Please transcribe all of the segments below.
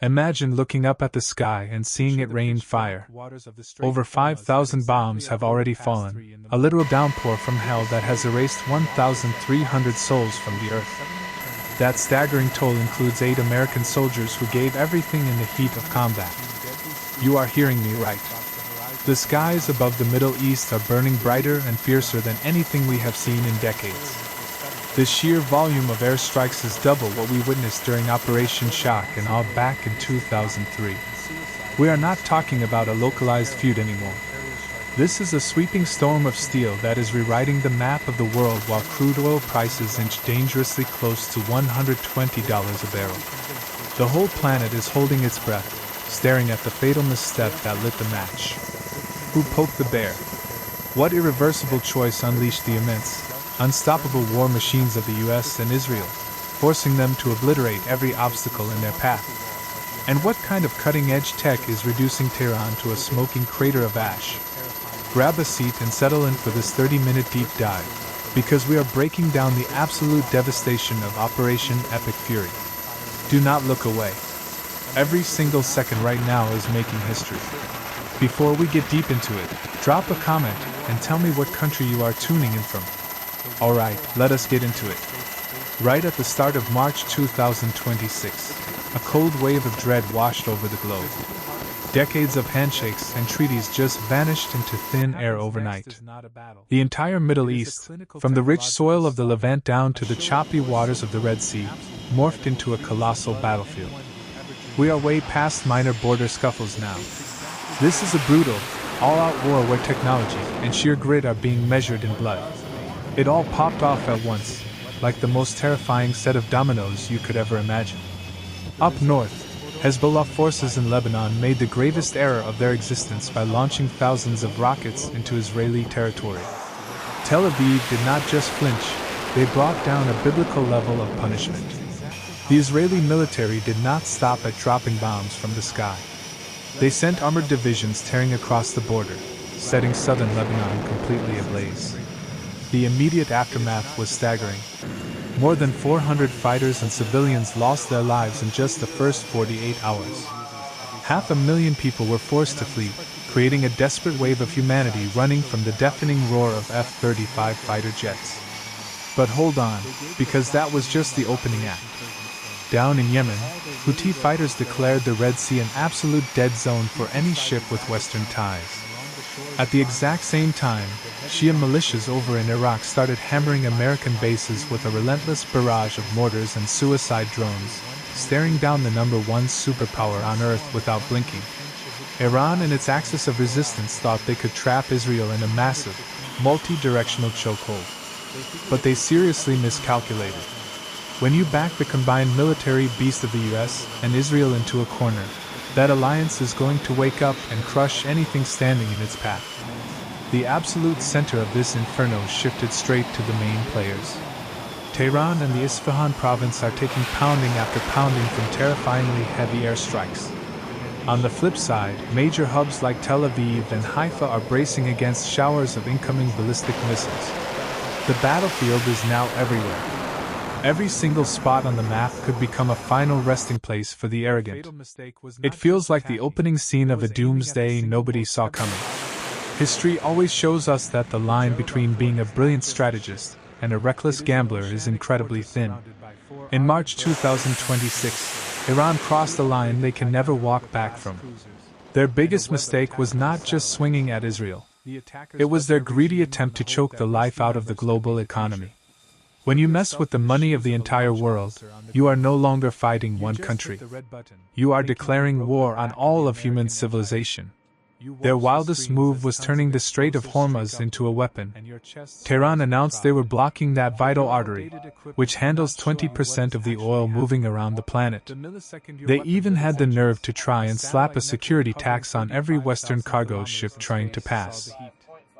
Imagine looking up at the sky and seeing it rain fire. Over 5,000 bombs have already fallen, a literal downpour from hell that has erased 1,300 souls from the earth. That staggering toll includes 8 American soldiers who gave everything in the heat of combat. You are hearing me right. The skies above the Middle East are burning brighter and fiercer than anything we have seen in decades. The sheer volume of airstrikes is double what we witnessed during Operation Shock and Awe back in 2003. We are not talking about a localized feud anymore. This is a sweeping storm of steel that is rewriting the map of the world while crude oil prices inch dangerously close to $120 a barrel. The whole planet is holding its breath, staring at the fatal misstep that lit the match. Who poked the bear? What irreversible choice unleashed the immense, unstoppable war machines of the US and Israel, forcing them to obliterate every obstacle in their path? And what kind of cutting-edge tech is reducing Tehran to a smoking crater of ash? Grab a seat and settle in for this 30-minute deep dive, because we are breaking down the absolute devastation of Operation Epic Fury. Do not look away. Every single second right now is making history. Before we get deep into it, drop a comment and tell me what country you are tuning in from. Alright, let us get into it. Right at the start of March 2026, a cold wave of dread washed over the globe. Decades of handshakes and treaties just vanished into thin air overnight. The entire Middle East, from the rich soil of the Levant down to the choppy waters of the Red Sea, morphed into a colossal battlefield. We are way past minor border scuffles now. This is a brutal, all-out war where technology and sheer grit are being measured in blood. It all popped off at once, like the most terrifying set of dominoes you could ever imagine. Up north, Hezbollah forces in Lebanon made the gravest error of their existence by launching thousands of rockets into Israeli territory. Tel Aviv did not just flinch, they brought down a biblical level of punishment. The Israeli military did not stop at dropping bombs from the sky. They sent armored divisions tearing across the border, setting southern Lebanon completely ablaze. The immediate aftermath was staggering. More than 400 fighters and civilians lost their lives in just the first 48 hours. 500,000 people were forced to flee, creating a desperate wave of humanity running from the deafening roar of F-35 fighter jets. But hold on, because that was just the opening act. Down in Yemen, Houthi fighters declared the Red Sea an absolute dead zone for any ship with Western ties. At the exact same time, Shia militias over in Iraq started hammering American bases with a relentless barrage of mortars and suicide drones, staring down the #1 superpower on Earth without blinking. Iran and its axis of resistance thought they could trap Israel in a massive, multi-directional chokehold. But they seriously miscalculated. When you back the combined military beast of the US and Israel into a corner, that alliance is going to wake up and crush anything standing in its path. The absolute center of this inferno shifted straight to the main players. Tehran and the Isfahan province are taking pounding after pounding from terrifyingly heavy airstrikes. On the flip side, major hubs like Tel Aviv and Haifa are bracing against showers of incoming ballistic missiles. The battlefield is now everywhere. Every single spot on the map could become a final resting place for the arrogant. It feels like the opening scene of a doomsday nobody saw coming. History always shows us that the line between being a brilliant strategist and a reckless gambler is incredibly thin. In March 2026, Iran crossed a line they can never walk back from. Their biggest mistake was not just swinging at Israel. It was their greedy attempt to choke the life out of the global economy. When you mess with the money of the entire world, you are no longer fighting one country. You are declaring war on all of human civilization. Their wildest move was turning the Strait of Hormuz into a weapon. Tehran announced they were blocking that vital artery, which handles 20% of the oil moving around the planet. They even had the nerve to try and slap a security tax on every Western cargo ship trying to pass.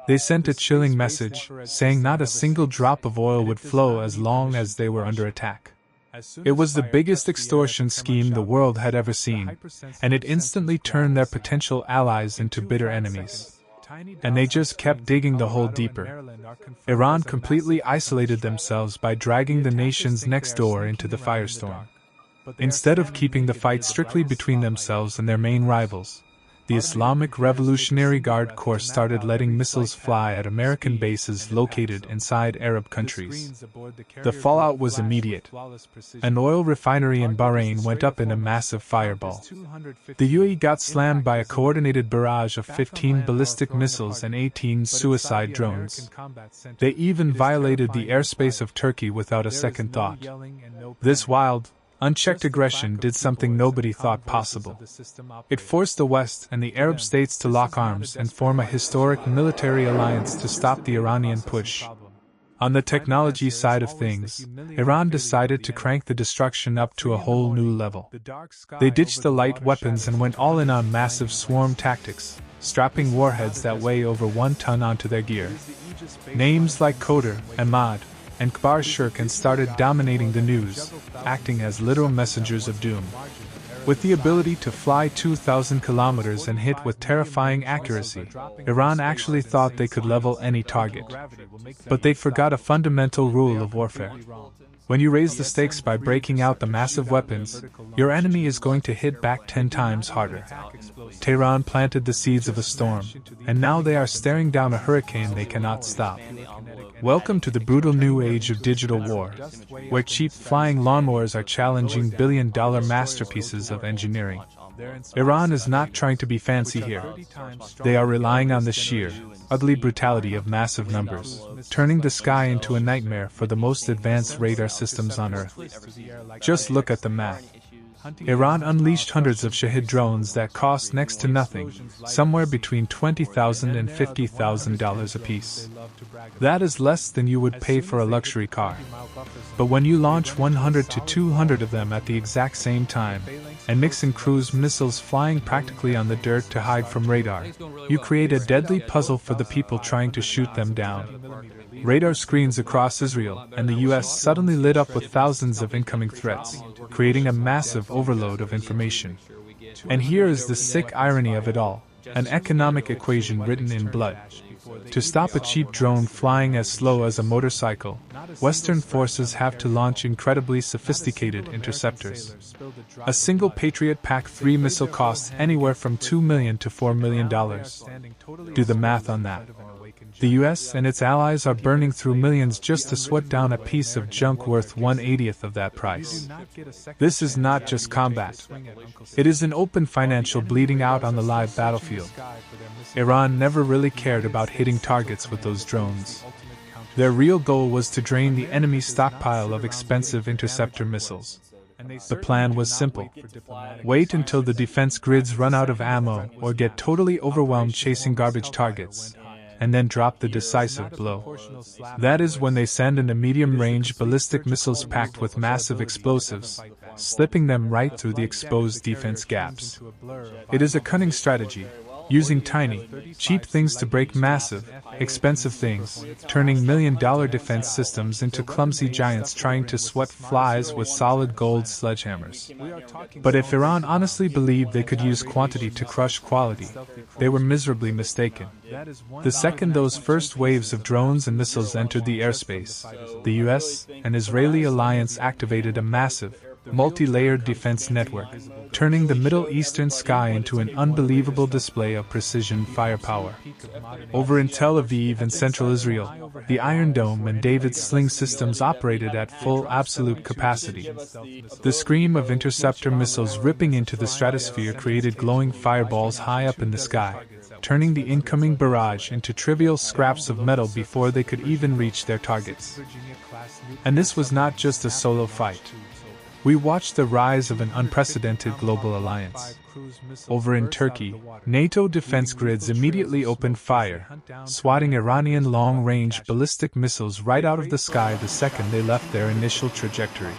They sent a chilling message, saying not a single drop of oil would flow as long as they were under attack. It was the biggest extortion scheme the world had ever seen, and it instantly turned their potential allies into bitter enemies. And they just kept digging the hole deeper. Iran completely isolated themselves by dragging the nations next door into the firestorm. Instead of keeping the fight strictly between themselves and their main rivals, the Islamic Revolutionary Guard Corps started letting missiles fly at American bases located inside Arab countries. The fallout was immediate. An oil refinery in Bahrain went up in a massive fireball. The UAE got slammed by a coordinated barrage of 15 ballistic missiles and 18 suicide drones. They even violated the airspace of Turkey without a second thought. This wild, unchecked aggression did something nobody thought possible. It forced the West and the Arab states to lock arms and form a historic military alliance to stop the Iranian push. On the technology side of things, Iran decided to crank the destruction up to a whole new level. They ditched the light weapons and went all in on massive swarm tactics, strapping warheads that weigh over 1 ton onto their gear. Names like Qadr, Ahmad, and Kbar Shirkan started dominating the news, acting as literal messengers of doom. With the ability to fly 2,000 kilometers and hit with terrifying accuracy, Iran actually thought they could level any target. But they forgot a fundamental rule of warfare. When you raise the stakes by breaking out the massive weapons, your enemy is going to hit back 10 times harder. Tehran planted the seeds of a storm, and now they are staring down a hurricane they cannot stop. Welcome to the brutal new age of digital war, where cheap flying lawnmowers are challenging billion-dollar masterpieces of engineering. Iran is not trying to be fancy here. They are relying on the sheer, ugly brutality of massive numbers, turning the sky into a nightmare for the most advanced radar systems on Earth. Just look at the math. Iran unleashed hundreds of Shahid drones that cost next to nothing, somewhere between $20,000 and $50,000 apiece. That is less than you would pay for a luxury car. But when you launch 100 to 200 of them at the exact same time, and mix in cruise missiles flying practically on the dirt to hide from radar, you create a deadly puzzle for the people trying to shoot them down. Radar screens across Israel and the US suddenly lit up with thousands of incoming threats, creating a massive overload of information. And here is the sick irony of it all, an economic equation written in blood. To stop a cheap drone flying as slow as a motorcycle, Western forces have to launch incredibly sophisticated interceptors. A single Patriot PAC-3 missile costs anywhere from $2 million to $4 million. Do the math on that. The US and its allies are burning through millions just to swat down a piece of junk worth 1/80th of that price. This is not just combat. It is an open financial bleeding out on the live battlefield. Iran never really cared about hitting targets with those drones. Their real goal was to drain the enemy's stockpile of expensive interceptor missiles. The plan was simple. Wait until the defense grids run out of ammo or get totally overwhelmed chasing garbage targets, and then drop the decisive blow. That is when they send in a medium-range ballistic missiles packed with massive explosives, slipping them right through the exposed defense gaps. It is a cunning strategy, using tiny, cheap things to break massive, expensive things, turning million-dollar defense systems into clumsy giants trying to swat flies with solid gold sledgehammers. But if Iran honestly believed they could use quantity to crush quality, they were miserably mistaken. The second those first waves of drones and missiles entered the airspace, the US and Israeli alliance activated a massive, multi-layered defense network, turning the Middle Eastern sky into an unbelievable display of precision firepower. Over in Tel Aviv and central Israel, the Iron Dome and David's Sling systems operated at full absolute capacity. The scream of interceptor missiles ripping into the stratosphere created glowing fireballs high up in the sky, turning the incoming barrage into trivial scraps of metal before they could even reach their targets. And this was not just a solo fight. We watched the rise of an unprecedented global alliance. Over in Turkey, NATO defense grids immediately opened fire, swatting Iranian long-range ballistic missiles right out of the sky the second they left their initial trajectory.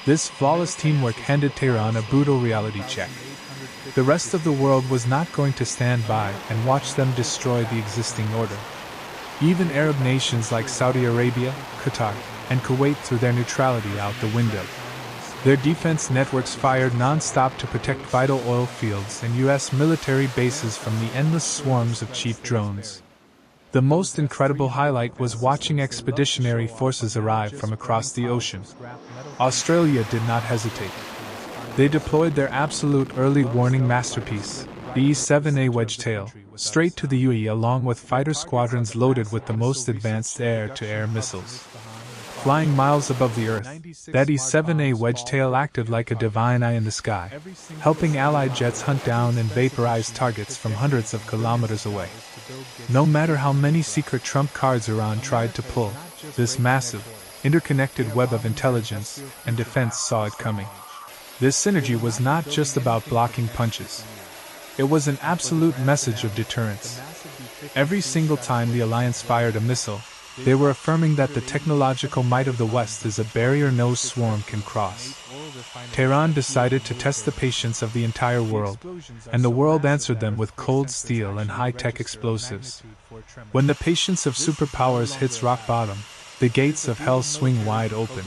This flawless teamwork handed Tehran a brutal reality check. The rest of the world was not going to stand by and watch them destroy the existing order. Even Arab nations like Saudi Arabia, Qatar, and Kuwait threw their neutrality out the window. Their defense networks fired non-stop to protect vital oil fields and U.S. military bases from the endless swarms of cheap drones. The most incredible highlight was watching expeditionary forces arrive from across the ocean. Australia did not hesitate. They deployed their absolute early warning masterpiece, the E-7A Wedgetail, straight to the UE along with fighter squadrons loaded with the most advanced air-to-air missiles. Flying miles above the Earth, that E-7A Wedgetail acted like a divine eye in the sky, helping Allied jets hunt down and vaporize targets from hundreds of kilometers away. No matter how many secret trump cards Iran tried to pull, this massive, interconnected web of intelligence and defense saw it coming. This synergy was not just about blocking punches. It was an absolute message of deterrence. Every single time the alliance fired a missile, they were affirming that the technological might of the West is a barrier no swarm can cross. Tehran decided to test the patience of the entire world, and the world answered them with cold steel and high-tech explosives. When the patience of superpowers hits rock bottom, the gates of hell swing wide open.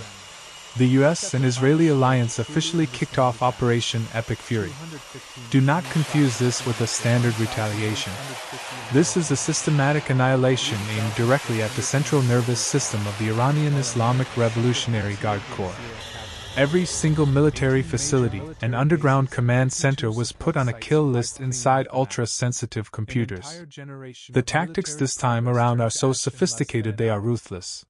The US and Israeli alliance officially kicked off Operation Epic Fury. Do not confuse this with a standard retaliation. This is a systematic annihilation aimed directly at the central nervous system of the Iranian Islamic Revolutionary Guard Corps. Every single military facility and underground command center was put on a kill list inside ultra-sensitive computers. The tactics this time around are so sophisticated they are ruthless.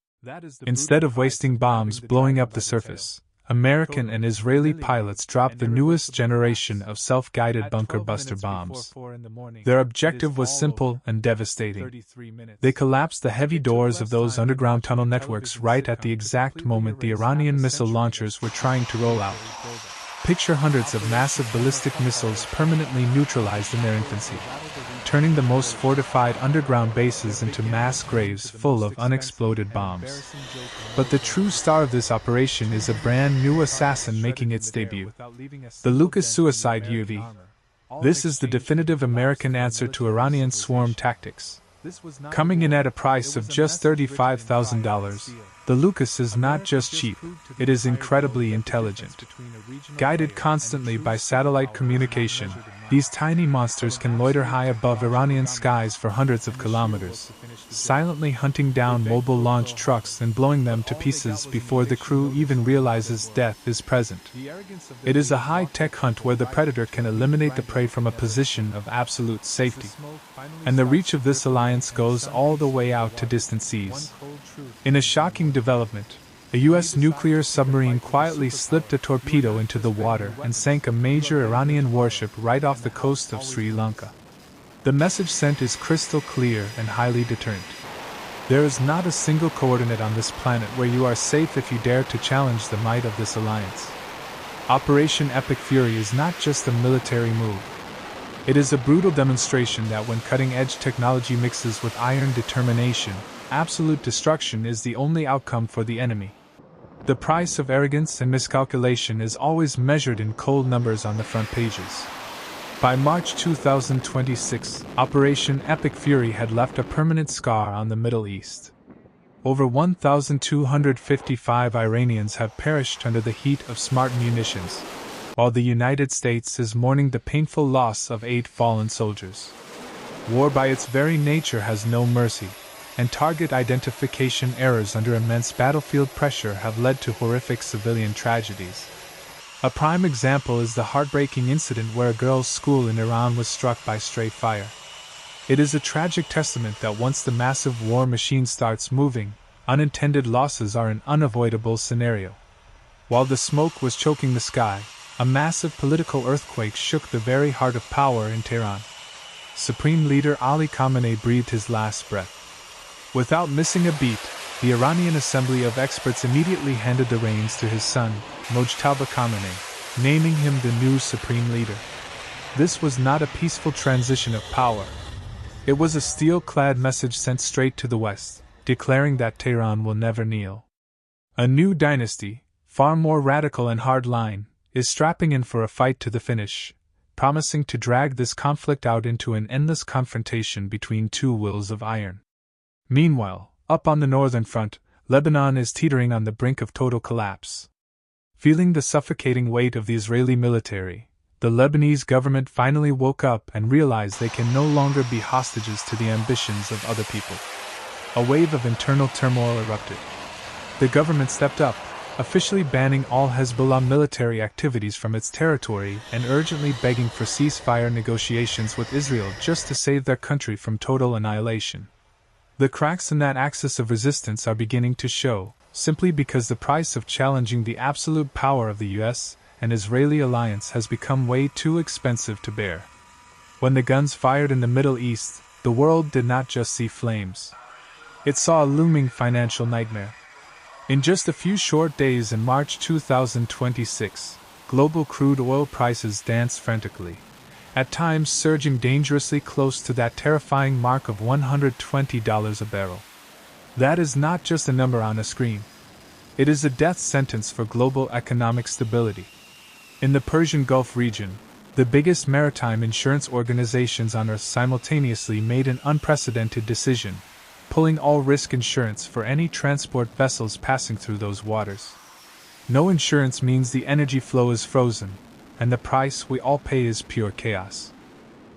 Instead of wasting bombs blowing up the surface, American and Israeli pilots dropped the newest generation of self-guided bunker buster bombs. Their objective was simple and devastating. They collapsed the heavy doors of those underground tunnel networks right at the exact moment the Iranian missile launchers were trying to roll out. Picture hundreds of massive ballistic missiles permanently neutralized in their infancy, turning the most fortified underground bases into mass graves full of unexploded bombs. But the true star of this operation is a brand new assassin making its debut, the Lucas Suicide UAV. This is the definitive American answer to Iranian swarm tactics. Coming in at a price of just $35,000, the Lucas is not just cheap, it is incredibly intelligent. Guided constantly by satellite communication, these tiny monsters can loiter high above Iranian skies for hundreds of kilometers, silently hunting down mobile launch trucks and blowing them to pieces before the crew even realizes death is present. It is a high-tech hunt where the predator can eliminate the prey from a position of absolute safety. And the reach of this alliance goes all the way out to distant seas. In a shocking development, a U.S. nuclear submarine quietly slipped a torpedo into the water and sank a major Iranian warship right off the coast of Sri Lanka. The message sent is crystal clear and highly deterrent. There is not a single coordinate on this planet where you are safe if you dare to challenge the might of this alliance. Operation Epic Fury is not just a military move. It is a brutal demonstration that when cutting-edge technology mixes with iron determination, absolute destruction is the only outcome for the enemy. The price of arrogance and miscalculation is always measured in cold numbers on the front pages. By March 2026, Operation Epic Fury had left a permanent scar on the Middle East. Over 1,255 Iranians have perished under the heat of smart munitions, while the United States is mourning the painful loss of 8 fallen soldiers. War by its very nature has no mercy, and target identification errors under immense battlefield pressure have led to horrific civilian tragedies. A prime example is the heartbreaking incident where a girls' school in Iran was struck by stray fire. It is a tragic testament that once the massive war machine starts moving, unintended losses are an unavoidable scenario. While the smoke was choking the sky, a massive political earthquake shook the very heart of power in Tehran. Supreme Leader Ali Khamenei breathed his last breath. Without missing a beat, the Iranian Assembly of Experts immediately handed the reins to his son, Mojtaba Khamenei, naming him the new supreme leader. This was not a peaceful transition of power. It was a steel-clad message sent straight to the West, declaring that Tehran will never kneel. A new dynasty, far more radical and hard-line, is strapping in for a fight to the finish, promising to drag this conflict out into an endless confrontation between two wills of iron. Meanwhile, up on the northern front, Lebanon is teetering on the brink of total collapse. Feeling the suffocating weight of the Israeli military, the Lebanese government finally woke up and realized they can no longer be hostages to the ambitions of other people. A wave of internal turmoil erupted. The government stepped up, officially banning all Hezbollah military activities from its territory and urgently begging for ceasefire negotiations with Israel just to save their country from total annihilation. The cracks in that axis of resistance are beginning to show, simply because the price of challenging the absolute power of the US and Israeli alliance has become way too expensive to bear. When the guns fired in the Middle East, the world did not just see flames. It saw a looming financial nightmare. In just a few short days in March 2026, global crude oil prices danced frantically, at times surging dangerously close to that terrifying mark of $120 a barrel. That is not just a number on a screen. It is a death sentence for global economic stability. In the Persian Gulf region, the biggest maritime insurance organizations on Earth simultaneously made an unprecedented decision, pulling all risk insurance for any transport vessels passing through those waters. No insurance means the energy flow is frozen, and the price we all pay is pure chaos.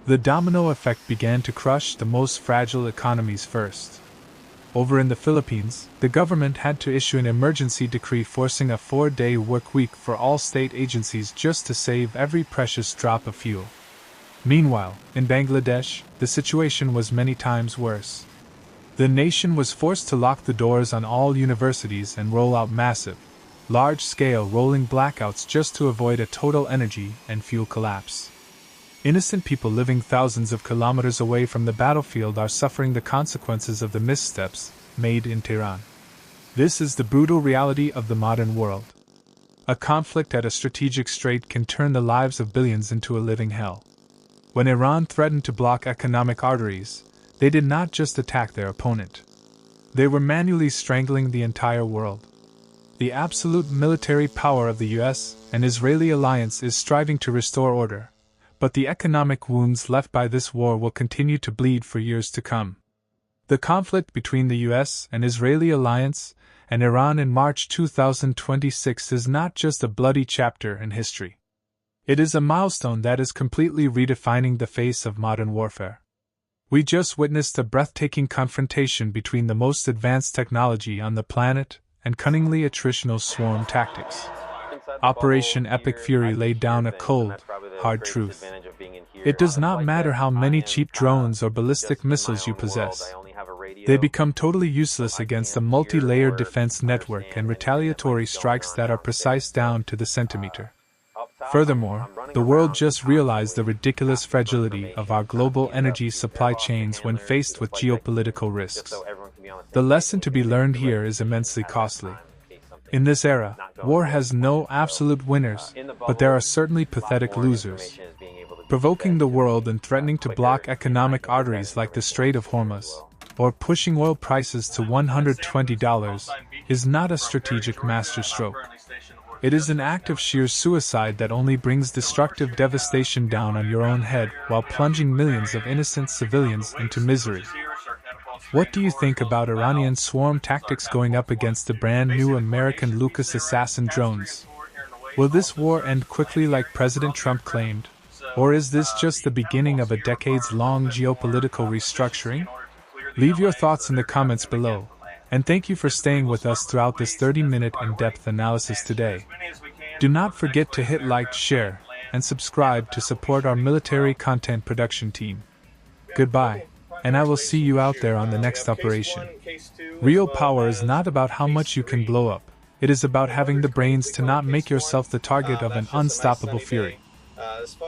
The domino effect began to crush the most fragile economies first. Over in the Philippines, the government had to issue an emergency decree forcing a 4-day work week for all state agencies just to save every precious drop of fuel. Meanwhile, in Bangladesh, the situation was many times worse. The nation was forced to lock the doors on all universities and roll out massive, large-scale rolling blackouts just to avoid a total energy and fuel collapse. Innocent people living thousands of kilometers away from the battlefield are suffering the consequences of the missteps made in Tehran. This is the brutal reality of the modern world. A conflict at a strategic strait can turn the lives of billions into a living hell. When Iran threatened to block economic arteries, they did not just attack their opponent. They were manually strangling the entire world. The absolute military power of the US and Israeli alliance is striving to restore order, but the economic wounds left by this war will continue to bleed for years to come. The conflict between the US and Israeli alliance and Iran in March 2026 is not just a bloody chapter in history. It is a milestone that is completely redefining the face of modern warfare. We just witnessed a breathtaking confrontation between the most advanced technology on the planet and cunningly attritional swarm tactics. Operation Epic Fury laid down a cold, hard truth. It does not matter how many cheap drones or ballistic missiles you possess. They become totally useless against a multi-layered defense network and retaliatory strikes that are precise down to the centimeter. Furthermore, the world just realized the ridiculous fragility of our global energy supply chains when faced with geopolitical risks. The lesson to be learned here is immensely costly. In this era, war has no absolute winners, but there are certainly pathetic losers. Provoking the world and threatening to block economic arteries like the Strait of Hormuz, or pushing oil prices to $120, is not a strategic masterstroke. It is an act of sheer suicide that only brings destructive devastation down on your own head while plunging millions of innocent civilians into misery. What do you think about Iranian swarm tactics going up against the brand new American Lucas Assassin drones? Will this war end quickly like President Trump claimed? Or is this just the beginning of a decades-long geopolitical restructuring? Leave your thoughts in the comments below, and thank you for staying with us throughout this 30-minute in-depth analysis today. Do not forget to hit like, share, and subscribe to support our military content production team. Goodbye, and I will see you out there on the next operation. Real power is not about how much you can blow up. It is about having the brains to not make yourself the target of an unstoppable fury.